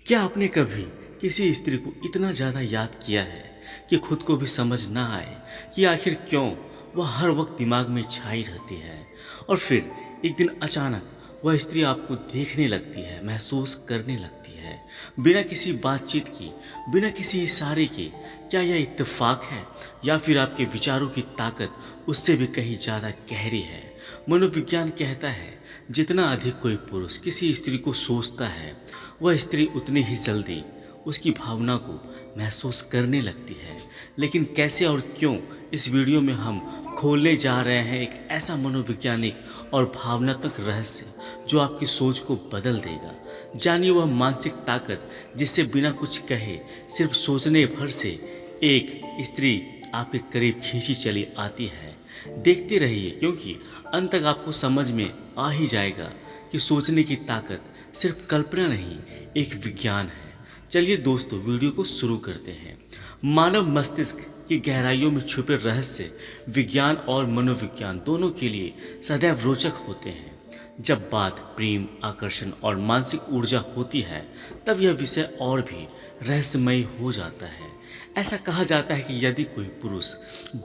क्या आपने कभी किसी स्त्री को इतना ज़्यादा याद किया है कि खुद को भी समझ ना आए कि आखिर क्यों वह हर वक्त दिमाग में छाई रहती है, और फिर एक दिन अचानक वह स्त्री आपको देखने लगती है, महसूस करने लगती है, बिना किसी बातचीत की, बिना किसी इशारे के? क्या यह इत्तेफाक है या फिर आपके विचारों की ताकत उससे भी कहीं ज़्यादा गहरी है? मनोविज्ञान कहता है जितना अधिक कोई पुरुष किसी स्त्री को सोचता है, वह स्त्री उतनी ही जल्दी उसकी भावना को महसूस करने लगती है। लेकिन कैसे और क्यों, इस वीडियो में हम खोलने जा रहे हैं एक ऐसा मनोवैज्ञानिक और भावनात्मक रहस्य जो आपकी सोच को बदल देगा। जानिए वह मानसिक ताकत जिससे बिना कुछ कहे, सिर्फ सोचने भर से एक स्त्री आपके करीब खींची चली आती है। देखते रहिए, क्योंकि अंत तक आपको समझ में आ ही जाएगा कि सोचने की ताकत सिर्फ कल्पना नहीं, एक विज्ञान है। चलिए दोस्तों, वीडियो को शुरू करते हैं। मानव मस्तिष्क की गहराइयों में छुपे रहस्य विज्ञान और मनोविज्ञान दोनों के लिए सदैव रोचक होते हैं। जब बात प्रेम, आकर्षण और मानसिक ऊर्जा होती है, तब यह विषय और भी रहस्यमयी हो जाता है। ऐसा कहा जाता है कि यदि कोई पुरुष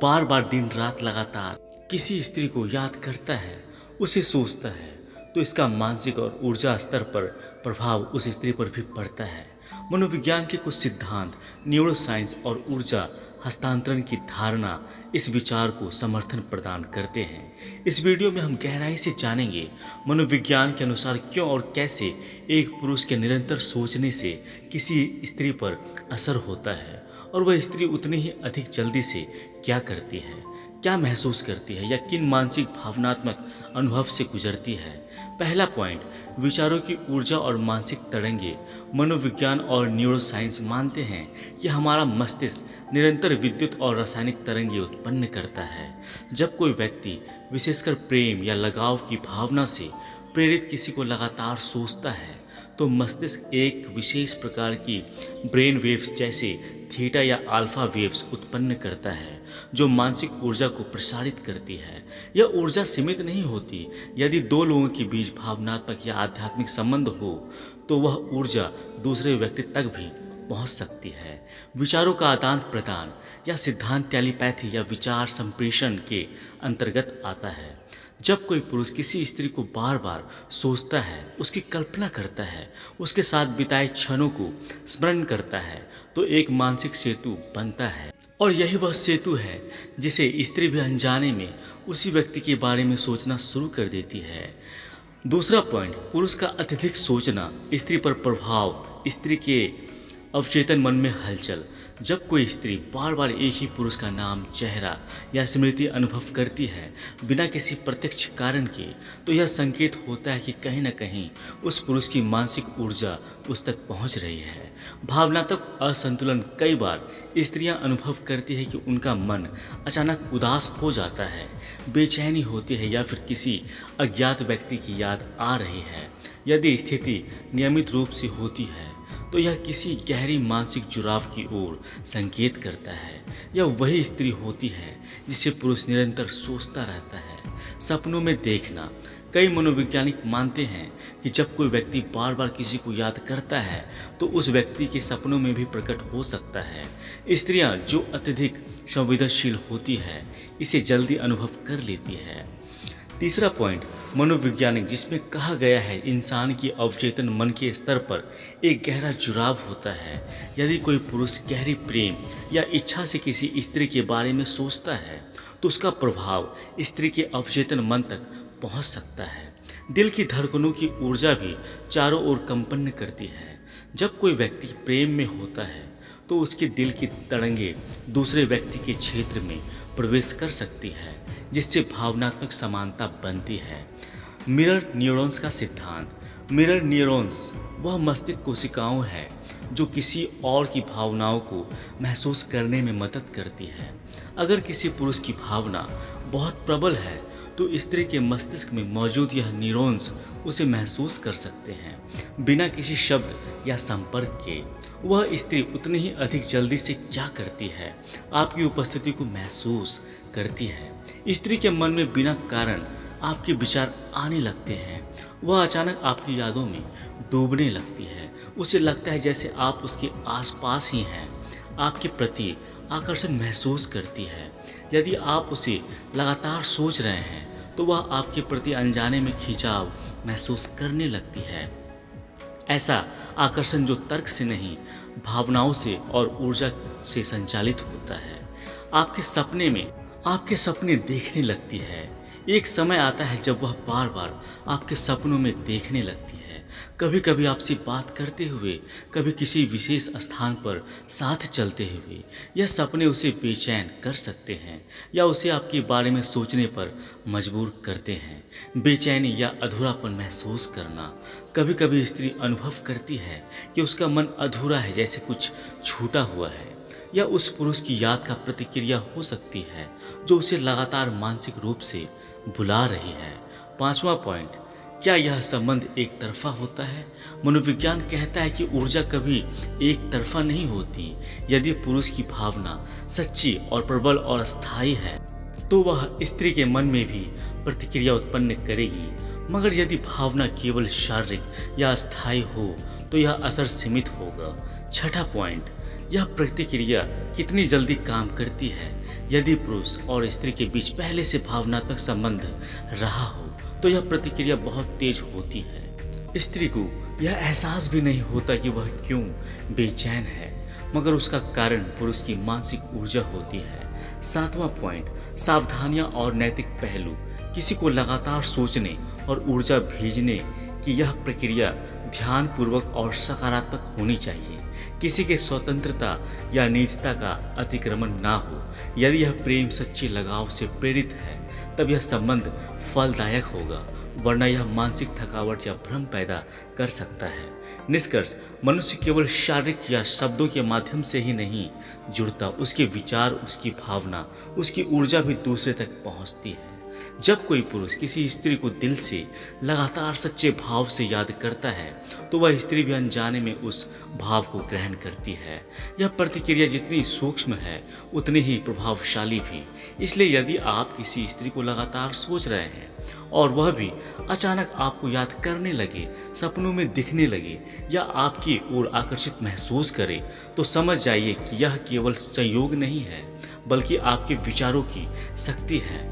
बार बार दिन रात लगातार किसी स्त्री को याद करता है, उसे सोचता है, तो इसका मानसिक और ऊर्जा स्तर पर प्रभाव उस स्त्री पर भी पड़ता है। मनोविज्ञान के कुछ सिद्धांत, न्यूरोसाइंस और ऊर्जा हस्तांतरण की धारणा इस विचार को समर्थन प्रदान करते हैं। इस वीडियो में हम गहराई से जानेंगे मनोविज्ञान के अनुसार क्यों और कैसे एक पुरुष के निरंतर सोचने से किसी स्त्री पर असर होता है, और वह स्त्री उतनी ही अधिक जल्दी से क्या करती है, क्या महसूस करती है या किन मानसिक भावनात्मक अनुभव से गुजरती है। पहला पॉइंट, विचारों की ऊर्जा और मानसिक तरंगे। मनोविज्ञान और न्यूरोसाइंस मानते हैं कि हमारा मस्तिष्क निरंतर विद्युत और रासायनिक तरंगे उत्पन्न करता है। जब कोई व्यक्ति विशेषकर प्रेम या लगाव की भावना से प्रेरित किसी को लगातार सोचता है, तो मस्तिष्क एक विशेष प्रकार की ब्रेन वेव्स जैसे थीटा या अल्फा वेव्स उत्पन्न करता है, जो मानसिक ऊर्जा को प्रसारित करती है। यह ऊर्जा सीमित नहीं होती। यदि दो लोगों के बीच भावनात्मक या आध्यात्मिक संबंध हो, तो वह ऊर्जा दूसरे व्यक्ति तक भी पहुंच सकती है। विचारों का आदान प्रदान या सिद्धांत टेलीपैथी या विचार संप्रेषण के अंतर्गत आता है। जब कोई पुरुष किसी स्त्री को बार बार सोचता है, उसकी कल्पना करता है, उसके साथ बिताए क्षणों को स्मरण करता है, तो एक मानसिक सेतु बनता है। और यही वह सेतु है जिसे स्त्री भी अनजाने में उसी व्यक्ति के बारे में सोचना शुरू कर देती है। दूसरा पॉइंट, पुरुष का अत्यधिक सोचना, स्त्री पर प्रभाव, स्त्री के अवचेतन मन में हलचल। जब कोई स्त्री बार बार एक ही पुरुष का नाम, चेहरा या स्मृति अनुभव करती है बिना किसी प्रत्यक्ष कारण के, तो यह संकेत होता है कि कहीं न कहीं उस पुरुष की मानसिक ऊर्जा उस तक पहुंच रही है। भावनात्मक असंतुलन, कई बार स्त्रियां अनुभव करती है कि उनका मन अचानक उदास हो जाता है, बेचैनी होती है या फिर किसी अज्ञात व्यक्ति की याद आ रही है। यदि स्थिति नियमित रूप से होती है, तो यह किसी गहरी मानसिक जुड़ाव की ओर संकेत करता है। यह वही स्त्री होती है जिसे पुरुष निरंतर सोचता रहता है। सपनों में देखना, कई मनोवैज्ञानिक मानते हैं कि जब कोई व्यक्ति बार बार किसी को याद करता है, तो उस व्यक्ति के सपनों में भी प्रकट हो सकता है। स्त्रियां जो अत्यधिक संवेदनशील होती है, इसे जल्दी अनुभव कर लेती है। तीसरा पॉइंट, मनोवैज्ञानिक, जिसमें कहा गया है इंसान की अवचेतन मन के स्तर पर एक गहरा जुड़ाव होता है। यदि कोई पुरुष गहरी प्रेम या इच्छा से किसी स्त्री के बारे में सोचता है, तो उसका प्रभाव स्त्री के अवचेतन मन तक पहुंच सकता है। दिल की धड़कनों की ऊर्जा भी चारों ओर कंपन करती है। जब कोई व्यक्ति प्रेम में होता है, तो उसके दिल की तरंगे दूसरे व्यक्ति के क्षेत्र में प्रवेश कर सकती है, जिससे भावनात्मक समानता बनती है। मिरर न्यूरॉन्स का सिद्धांत। मिरर न्यूरॉन्स वह मस्तिष्क कोशिकाओं है जो किसी और की भावनाओं को महसूस करने में मदद करती है। अगर किसी पुरुष की भावना बहुत प्रबल है, तो स्त्री के मस्तिष्क में मौजूद यह न्यूरॉन्स उसे महसूस कर सकते हैं, बिना किसी शब्द या संपर्क के। वह स्त्री उतनी ही अधिक जल्दी से क्या करती है, आपकी उपस्थिति को महसूस करती है। स्त्री के मन में बिना कारण आपके विचार आने लगते हैं। वह अचानक आपकी यादों में डूबने लगती है। उसे लगता है जैसे आप उसके आसपास ही हैं। आपके प्रति आकर्षण महसूस करती है। यदि आप उसे लगातार सोच रहे हैं तो वह आपके प्रति अनजाने में खिंचाव महसूस करने लगती है। ऐसा आकर्षण जो तर्क से नहीं, भावनाओं से और ऊर्जा से संचालित होता है। आपके सपने देखने लगती है। एक समय आता है जब वह बार बार आपके सपनों में देखने लगती है। कभी कभी आपसे बात करते हुए, कभी किसी विशेष स्थान पर साथ चलते हुए। यह सपने उसे बेचैन कर सकते हैं या उसे आपके बारे में सोचने पर मजबूर करते हैं। बेचैनी या अधूरापन महसूस करना। कभी कभी स्त्री अनुभव करती है कि उसका मन अधूरा है, जैसे कुछ छूटा हुआ है। यह उस पुरुष की याद का प्रतिक्रिया हो सकती है जो उसे लगातार मानसिक रूप से बुला रही है। पांचवा पॉइंट, क्या यह संबंध एक तरफा होता है? मनोविज्ञान कहता है कि ऊर्जा कभी एक तरफा नहीं होती। यदि पुरुष की भावना सच्ची और प्रबल और स्थायी है तो वह स्त्री के मन में भी प्रतिक्रिया उत्पन्न करेगी। मगर यदि भावना केवल शारीरिक या अस्थायी हो तो यह असर सीमित होगा। छठा पॉइंट, यह प्रतिक्रिया कितनी जल्दी काम करती है? यदि पुरुष और स्त्री के बीच पहले से भावनात्मक संबंध रहा हो तो यह प्रतिक्रिया बहुत तेज होती है। स्त्री को यह एहसास भी नहीं होता कि वह क्यों बेचैन है, मगर उसका कारण पुरुष की मानसिक ऊर्जा होती है। सातवां पॉइंट, सावधानियां और नैतिक पहलू। किसी को लगातार सोचने और ऊर्जा भेजने की यह प्रक्रिया ध्यानपूर्वक और सकारात्मक होनी चाहिए। किसी के स्वतंत्रता या निजता का अतिक्रमण ना हो। यदि यह प्रेम सच्चे लगाव से प्रेरित है तब यह संबंध फलदायक होगा, वरना यह मानसिक थकावट या भ्रम पैदा कर सकता है। निष्कर्ष, मनुष्य केवल शारीरिक या शब्दों के माध्यम से ही नहीं जुड़ता, उसके विचार, उसकी भावना, उसकी ऊर्जा भी दूसरे तक पहुंचती है। जब कोई पुरुष किसी स्त्री को दिल से लगातार सच्चे भाव से याद करता है तो वह स्त्री भी अनजाने में उस भाव को ग्रहण करती है। यह प्रतिक्रिया जितनी सूक्ष्म है उतनी ही प्रभावशाली भी। इसलिए यदि आप किसी स्त्री को लगातार सोच रहे हैं और वह भी अचानक आपको याद करने लगे, सपनों में दिखने लगे या आपकी ओर आकर्षित महसूस करे तो समझ जाइए कि यह केवल संयोग नहीं है बल्कि आपके विचारों की शक्ति है।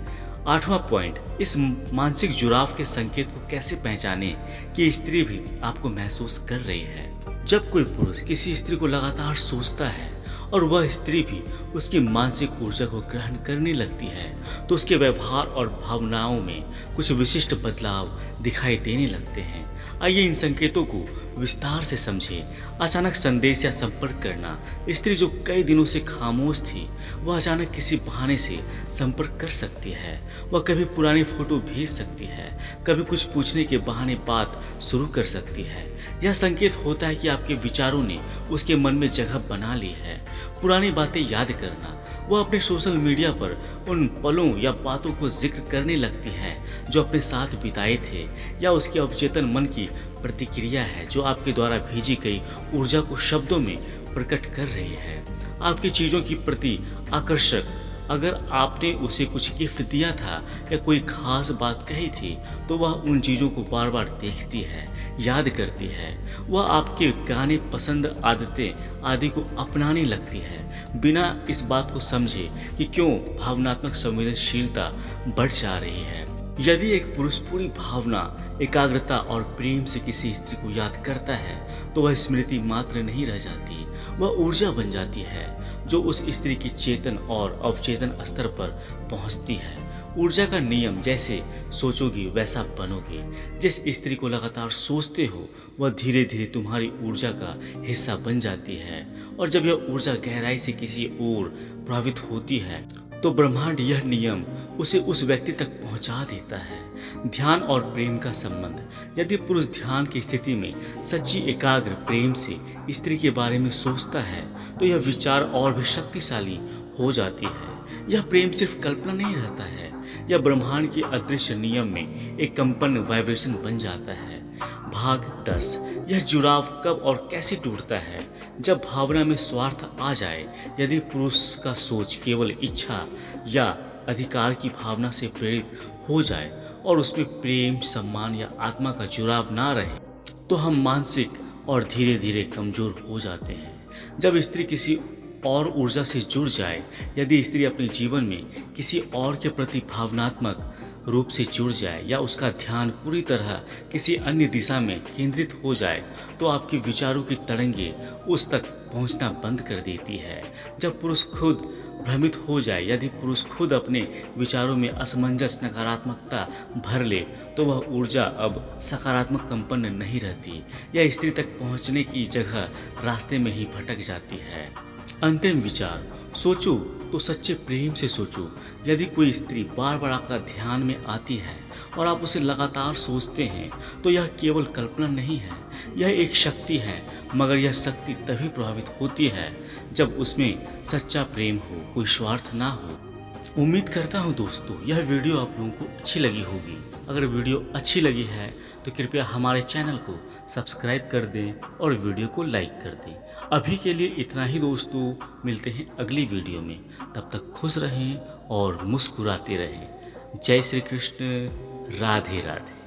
आठवां पॉइंट, इस मानसिक जुड़ाव के संकेत को कैसे पहचाने कि स्त्री भी आपको महसूस कर रही है। जब कोई पुरुष किसी स्त्री को लगातार सोचता है और वह स्त्री भी उसकी मानसिक ऊर्जा को ग्रहण करने लगती है तो उसके व्यवहार और भावनाओं में कुछ विशिष्ट बदलाव दिखाई देने लगते हैं। आइए इन संकेतों को विस्तार से समझें। अचानक संदेश या संपर्क करना। स्त्री जो कई दिनों से खामोश थी वह अचानक किसी बहाने से संपर्क कर सकती है। वह कभी पुरानी फोटो भेज सकती है, कभी कुछ पूछने के बहाने बात शुरू कर सकती है। यह संकेत होता है कि आपके विचारों ने उसके मन में जगह बना ली है। पुरानी बातें याद करना। वह अपने सोशल मीडिया पर उन पलों या बातों को जिक्र करने लगती है जो अपने साथ बिताए थे, या उसके अवचेतन मन की प्रतिक्रिया है जो आपके द्वारा भेजी गई ऊर्जा को शब्दों में प्रकट कर रही है। आपकी चीज़ों की प्रति आकर्षक। अगर आपने उसे कुछ गिफ्ट दिया था या कोई खास बात कही थी तो वह उन चीज़ों को बार बार देखती है, याद करती है। वह आपके गाने, पसंद, आदतें आदि को अपनाने लगती है बिना इस बात को समझे कि क्यों भावनात्मक संवेदनशीलता बढ़ जा रही है। यदि एक पुरुष पूरी भावना, एकाग्रता और प्रेम से किसी स्त्री को याद करता है तो वह स्मृति मात्र नहीं रह जाती, वह ऊर्जा बन जाती है जो उस स्त्री की चेतन और अवचेतन स्तर पर पहुंचती है। ऊर्जा का नियम, जैसे सोचोगी वैसा बनोगे। जिस स्त्री को लगातार सोचते हो वह धीरे धीरे तुम्हारी ऊर्जा का हिस्सा बन जाती है, और जब यह ऊर्जा गहराई से किसी ओर प्रभावित होती है तो ब्रह्मांड यह नियम उसे उस व्यक्ति तक पहुंचा देता है। ध्यान और प्रेम का संबंध। यदि पुरुष ध्यान की स्थिति में सच्ची एकाग्र प्रेम से स्त्री के बारे में सोचता है तो यह विचार और भी शक्तिशाली हो जाती है। यह प्रेम सिर्फ कल्पना नहीं रहता है, यह ब्रह्मांड के अदृश्य नियम में एक कंपन, वाइब्रेशन बन जाता है। भाग 10, यह जुड़ाव कब और कैसे टूटता है? जब भावना में स्वार्थ आ जाए। यदि पुरुष का सोच केवल इच्छा या अधिकार की भावना से प्रेरित हो जाए और उसमें प्रेम, सम्मान या आत्मा का जुड़ाव ना रहे तो हम मानसिक और धीरे धीरे कमज़ोर हो जाते हैं। जब स्त्री किसी और ऊर्जा से जुड़ जाए, यदि स्त्री अपने जीवन में किसी और के प्रति भावनात्मक रूप से जुड़ जाए या उसका ध्यान पूरी तरह किसी अन्य दिशा में केंद्रित हो जाए, तो आपके विचारों की तरंगे उस तक पहुंचना बंद कर देती है। जब पुरुष खुद भ्रमित हो जाए, यदि पुरुष खुद अपने विचारों में असमंजस, नकारात्मकता भर ले, तो वह ऊर्जा अब सकारात्मक कंपन नहीं रहती। यह स्त्री तक पहुंचने की जगह रास्ते में ही भटक जाती है। अंतिम विचार, सोचो तो सच्चे प्रेम से सोचो। यदि कोई स्त्री बार बार आपका ध्यान में आती है और आप उसे लगातार सोचते हैं, तो यह केवल कल्पना नहीं है, यह एक शक्ति है। मगर यह शक्ति तभी प्रभावित होती है जब उसमें सच्चा प्रेम हो, कोई स्वार्थ ना हो। उम्मीद करता हूँ दोस्तों यह वीडियो आप लोगों को अच्छी लगी होगी। अगर वीडियो अच्छी लगी है तो कृपया हमारे चैनल को सब्सक्राइब कर दें और वीडियो को लाइक कर दें। अभी के लिए इतना ही दोस्तों, मिलते हैं अगली वीडियो में। तब तक खुश रहें और मुस्कुराते रहें। जय श्री कृष्ण, राधे राधे।